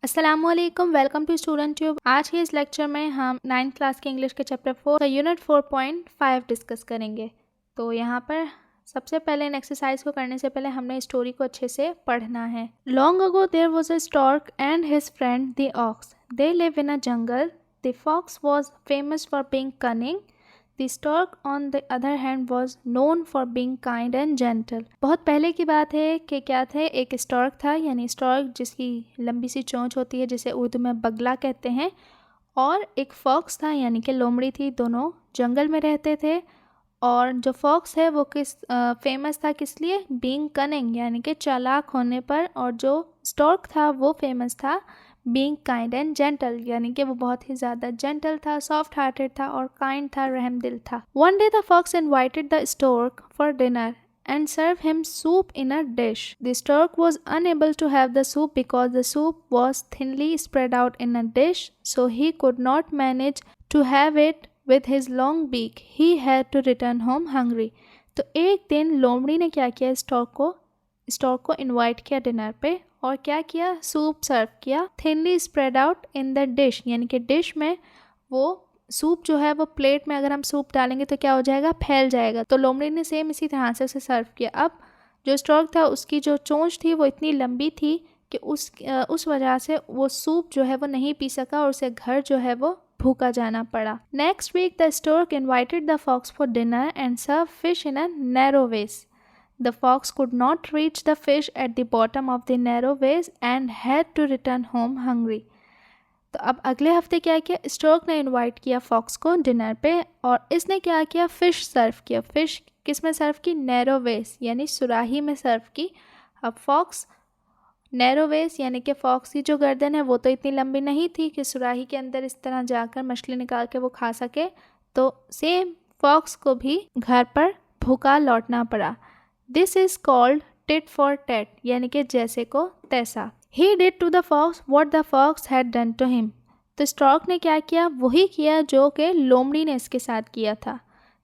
अस्सलामुअलैकुम, welcome to student tube. आज के इस लेक्चर में हम 9th क्लास के इंग्लिश के चैप्टर 4 का यूनिट 4.5 डिस्कस करेंगे। तो यहाँ पर सबसे पहले इन एक्सरसाइज को करने से पहले हमने स्टोरी को अच्छे से पढ़ना है। Long ago there was a stork and his friend the ox. They live in a jungle. The fox was famous for being cunning. The stork on the other hand was known for being kind and gentle। बहुत पहले की बात है कि क्या थे, एक stork था, यानी स्टॉर्क जिसकी लंबी सी चोंच होती है जिसे उर्दू में बगला कहते हैं, और एक फॉक्स था यानी कि लोमड़ी थी। दोनों जंगल में रहते थे। और जो फॉक्स है वो फेमस था किस लिए? बीइंग कनिंग यानी कि चालाक होने पर। और जो स्टॉर्क था वो फेमस था बीइंग काइंड एंड जेंटल, यानी कि वो बहुत ही ज़्यादा जेंटल था, सॉफ्ट हार्टेड था और काइंड था, रहमदिल था। One day the fox invited the stork for dinner and serve him soup in a dish. The stork was unable to have the soup because the soup was thinly spread out in a dish, so he could not manage to have it with his long beak. He had to return home hungry. तो एक दिन लोमड़ी ने क्या किया, stork को invite किया dinner पे, और क्या किया, सूप सर्व किया। Thinly spread out in the dish, यानी कि डिश में वो सूप जो है वो प्लेट में अगर हम सूप डालेंगे तो क्या हो जाएगा, फैल जाएगा। तो लोमड़ी ने सेम इसी तरह से उसे सर्व किया। अब जो स्टॉर्क था उसकी जो चोंच थी वो इतनी लंबी थी कि उस वजह से वो सूप जो है वो नहीं पी सका और उसे घर जो है वो भूखा जाना पड़ा। Next week the stork invited the fox for dinner and serve fish in a narrow vase. The fox could not reach the fish at the bottom of the narrow vase and had to return home hungry. तो अब अगले हफ्ते क्या किया, stork ने invite किया fox को dinner पे, और इसने क्या किया, फ़िश सर्व किया। फ़िश किस में सर्व की? नैरो वेस यानी सुराही में सर्व की। अब फॉक्स नैरो वेस यानी कि फॉक्स की जो गर्दन है वो तो इतनी लंबी नहीं थी कि सुराही के अंदर इस तरह जाकर मछली निकाल के वो खा सके। तो सेम फॉक्स को भी घर पर भूखा लौटना पड़ा। This is called tit for tat, यानी कि जैसे को तैसा। He did to the fox what the fox had done to him. तो स्टॉर्क ने क्या किया, वही किया जो कि लोमड़ी ने इसके साथ किया था।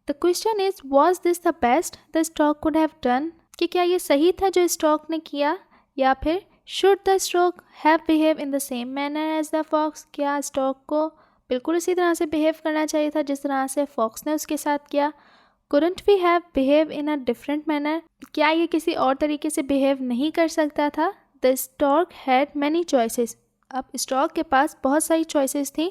The question is, was this the best the stork could have done, कि क्या ये सही था जो स्टॉर्क ने किया, या फिर should the stork have behave in the same manner as the fox, क्या स्टॉर्क को बिल्कुल इसी तरह से बिहेव करना चाहिए था जिस तरह से फॉक्स ने उसके साथ किया। Couldn't we have behave in a different manner? क्या ये किसी और तरीके से बिहेव नहीं कर सकता था? The stork had many choices. अब स्टॉर्क के पास बहुत सारी choices थी।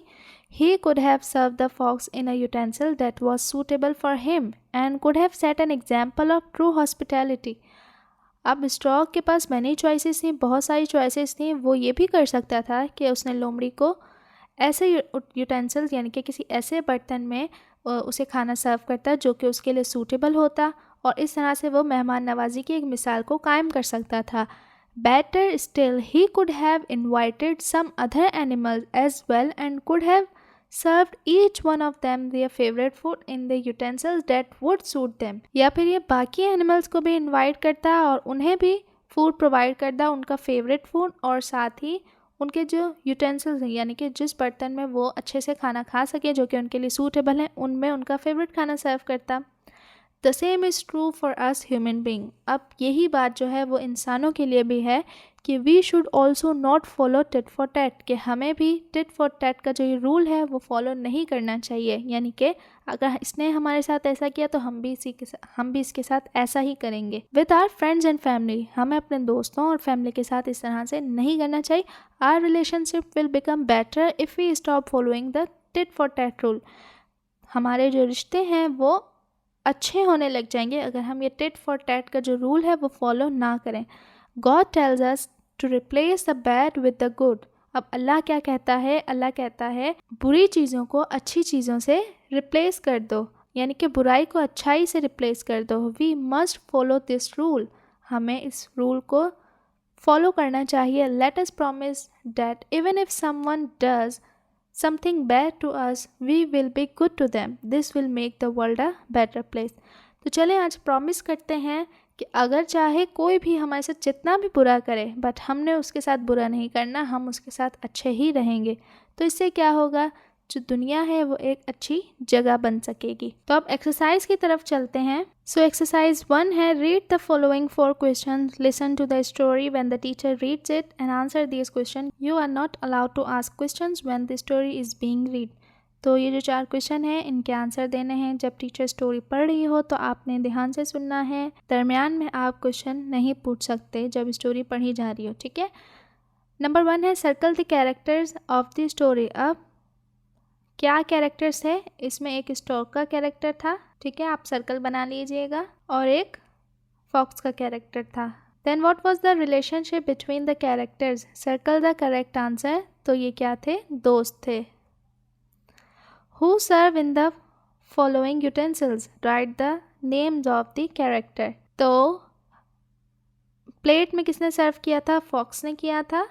He could have served the fox in a utensil that was suitable for him and could have set an example of true hospitality. अब स्टॉर्क के पास many choices थी, बहुत सारी choices थी। वो ये भी कर सकता था कि उसने लोमड़ी को ऐसे यूटेंसिल्स यानी कि किसी ऐसे बर्तन में उसे खाना सर्व करता जो कि उसके लिए सूटेबल होता, और इस तरह से वो मेहमान नवाजी की एक मिसाल को कायम कर सकता था। Better still, he could have invited some other animals as well and could have served each one of them their favourite food in the utensils that would suit them. या फिर ये बाकी एनिमल्स को भी इन्वाइट करता और उन्हें भी फूड प्रोवाइड करता, उनका फेवरेट फूड, और साथ ही उनके जो यूटेंसिल्स हैं यानी कि जिस बर्तन में वो अच्छे से खाना खा सके जो कि उनके लिए सूटेबल है, उनमें उनका फेवरेट खाना सर्व करता। The same is true for us human being. अब यही बात जो है वो इंसानों के लिए भी है कि we should also not follow tit for tat, कि हमें भी टिट फॉर टैट का जो ये रूल है वो फॉलो नहीं करना चाहिए। यानी कि अगर इसने हमारे साथ ऐसा किया तो हम भी इसके साथ ऐसा ही करेंगे। With our friends and family, हमें अपने दोस्तों और फैमिली के साथ इस तरह से नहीं करना चाहिए। Our relationship will become better if we stop following the tit for tat rule. हमारे जो रिश्ते हैं वो अच्छे होने लग जाएंगे अगर हम ये टिट फॉर टैट का जो रूल है वो फॉलो ना करें। God tells us to replace the bad with the good. अब अल्लाह क्या कहता है, अल्लाह कहता है बुरी चीज़ों को अच्छी चीज़ों से रिप्लेस कर दो, यानी कि बुराई को अच्छाई से रिप्लेस कर दो। We must follow this rule. हमें इस रूल को फॉलो करना चाहिए। Let us promise that even if someone does something bad to us, we will be good to them. This will make the world a better place. तो चलें आज promise करते हैं कि अगर चाहे कोई भी हमारे साथ जितना भी बुरा करे, बट हमने उसके साथ बुरा नहीं करना, हम उसके साथ अच्छे ही रहेंगे। तो इससे क्या होगा, जो दुनिया है वो एक अच्छी जगह बन सकेगी। तो अब एक्सरसाइज की तरफ चलते हैं। सो एक्सरसाइज 1 है, read the following 4 questions, listen to the story when the teacher reads it and answer this question. You are not allowed to ask questions when the story is being read. तो ये जो 4 question हैं इनके answer देने हैं। जब teacher story पढ़ रही हो तो आपने ध्यान से सुनना है, दरमियान में आप क्वेश्चन नहीं पूछ सकते जब स्टोरी पढ़ी जा रही हो, ठीक है। नंबर 1 है, circle the characters of the story. अब क्या कैरेक्टर्स है, इसमें एक स्टॉर्क का कैरेक्टर था, ठीक है, आप सर्कल बना लीजिएगा, और एक फॉक्स का कैरेक्टर था। Then what was the relationship between the characters, circle the correct answer. तो ये क्या थे, दोस्त थे। Who serve in the following utensils? Write the names of the character. तो प्लेट में किसने सर्व किया था, फॉक्स ने किया था,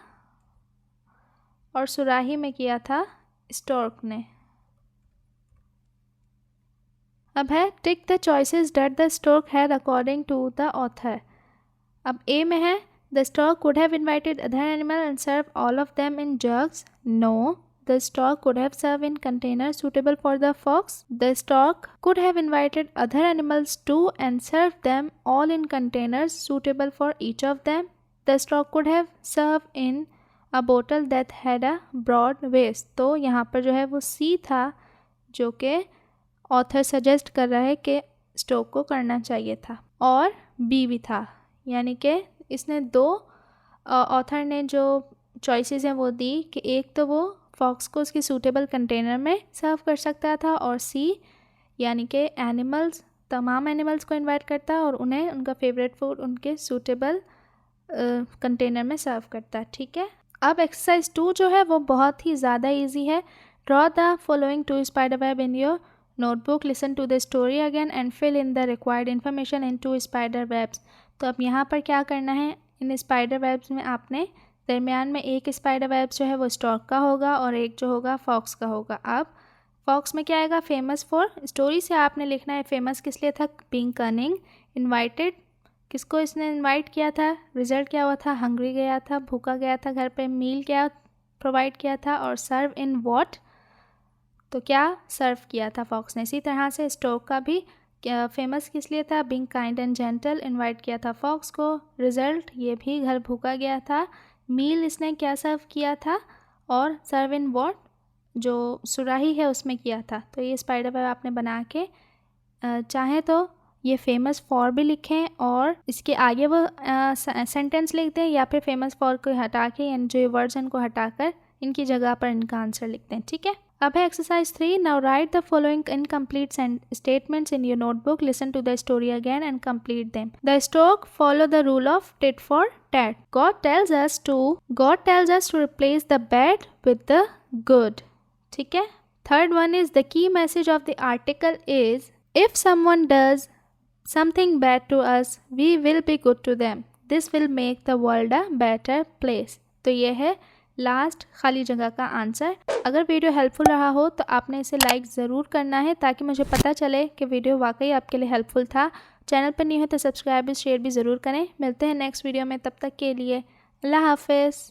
और सुराही में किया था स्टॉर्क ने। अब है, tick the choices that the stork had according to the author. अब ए में है, the stork could have invited other animal and serve all of them in jugs. No, the stork could have served in containers suitable for the fox. The stork could have invited other animals too and served them all in containers suitable for each of them. The stork could have served in a bottle that had a broad waist. तो यहाँ पर जो है वो सी था, जो कि author suggest कर रहा है कि स्टॉर्क को करना चाहिए था, और बी भी था, यानी कि इसने दो ऑथर ने जो चॉइसेस हैं वो दी कि एक तो वो फॉक्स को उसकी सूटेबल कंटेनर में सर्व कर सकता था, और सी यानी कि एनिमल्स, तमाम एनिमल्स को इनवाइट करता और उन्हें उनका फेवरेट फूड उनके सूटेबल कंटेनर में सर्व करता, ठीक है। अब एक्सरसाइज 2 जो है वो बहुत ही ज़्यादा इजी है। Draw the following 2 spider web in your notebook, listen to the story again and fill in the required information in 2 spider webs. तो अब यहाँ पर क्या करना है, इन स्पाइडर वेब्स में आपने दरमियान में एक स्पाइडर वेब जो है वो स्टॉर्क का होगा और एक जो होगा फॉक्स का होगा। अब फॉक्स में क्या आएगा, फेमस फॉर, स्टोरी से आपने लिखना है फेमस किस लिए था, बीइंग कनिंग। इनवाइटेड, किसको इसने इनवाइट किया था, रिजल्ट क्या हुआ था, हंग्री गया था, भूखा गया था घर पे, मील क्या प्रोवाइड किया था, और सर्व इन व्हाट, तो क्या सर्व किया था फॉक्स ने। इसी तरह से स्टॉर्क का भी फेमस किस लिए था, being kind and gentle, invite किया था फॉक्स को, रिजल्ट ये भी घर भूखा गया था, मील इसने क्या सर्व किया था, और सर्व इन व्हाट जो सुराही है उसमें किया था। तो ये स्पाइडर वेब आपने बना के चाहे तो ये फेमस फॉर भी लिखें और इसके आगे वो सेंटेंस लिख दें, या फिर फेमस फॉर को हटा के, यानी जो वर्ड्स हैं उनको हटाकर इनकी जगह पर इनका आंसर लिखते हैं, ठीक है। अब है exercise 3, now write the following incomplete statements in your notebook, listen to the story again and complete them. The stork follow the rule of tit for tat. God tells us to replace the bad with the good, ठीक है। Third one is, the key message of the article is, if someone does something bad to us, we will be good to them. This will make the world a better place. तो ये है last खाली जगह का answer. अगर video helpful रहा हो तो आपने इसे लाइक ज़रूर करना है, ताकि मुझे पता चले कि वीडियो वाकई आपके लिए हेल्पफुल था। चैनल पर नहीं हो तो सब्सक्राइब भी शेयर भी ज़रूर करें। मिलते हैं नेक्स्ट वीडियो में, तब तक के लिए अल्लाह हाफिज़।